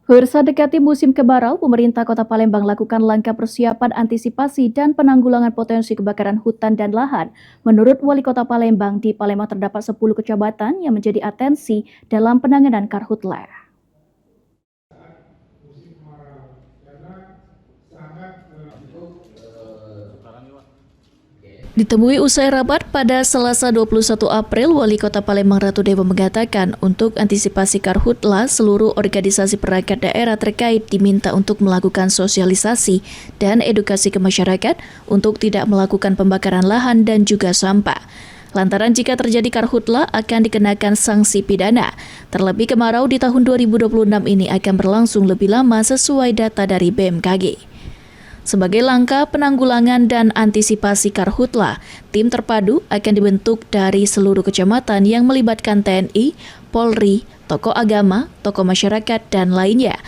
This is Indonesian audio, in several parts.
Mendekati musim kemarau, pemerintah Kota Palembang lakukan langkah persiapan antisipasi dan penanggulangan potensi kebakaran hutan dan lahan. Menurut Wali Kota Palembang, di Palembang terdapat 10 kecamatan yang menjadi atensi dalam penanganan karhutla. Ditemui usai rapat pada Selasa 21 April, Wali Kota Palembang Ratu Dewa mengatakan untuk antisipasi karhutla, seluruh organisasi perangkat daerah terkait diminta untuk melakukan sosialisasi dan edukasi ke masyarakat untuk tidak melakukan pembakaran lahan dan juga sampah. Lantaran jika terjadi karhutla akan dikenakan sanksi pidana. Terlebih kemarau di tahun 2026 ini akan berlangsung lebih lama sesuai data dari BMKG. Sebagai langkah penanggulangan dan antisipasi karhutla, tim terpadu akan dibentuk dari seluruh kecamatan yang melibatkan TNI, Polri, tokoh agama, tokoh masyarakat, dan lainnya.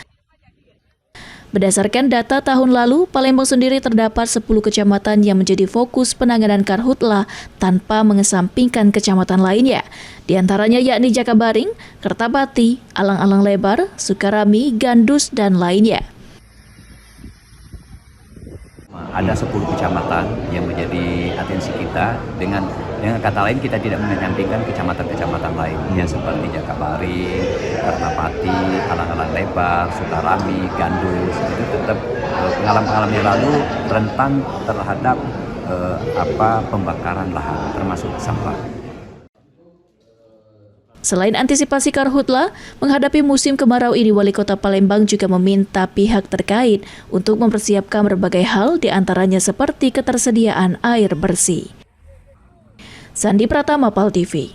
Berdasarkan data tahun lalu, Palembang sendiri terdapat 10 kecamatan yang menjadi fokus penanganan karhutla tanpa mengesampingkan kecamatan lainnya. Di antaranya yakni Jakabaring, Kertabati, Alang-Alang Lebar, Sukarami, Gandus, dan lainnya. Ada 10 kecamatan yang menjadi atensi kita, dengan kata lain kita tidak menyampingkan kecamatan-kecamatan lainnya seperti Jakabaring, Kertapati, Alang-Alang Lebar, Sukarami, Gandus. Itu tetap pengalaman yang lalu rentan terhadap pembakaran lahan termasuk sampah. Selain antisipasi karhutla, menghadapi musim kemarau ini, Wali Kota Palembang juga meminta pihak terkait untuk mempersiapkan berbagai hal, diantaranya seperti ketersediaan air bersih. Sandi Pratama, PAL TV.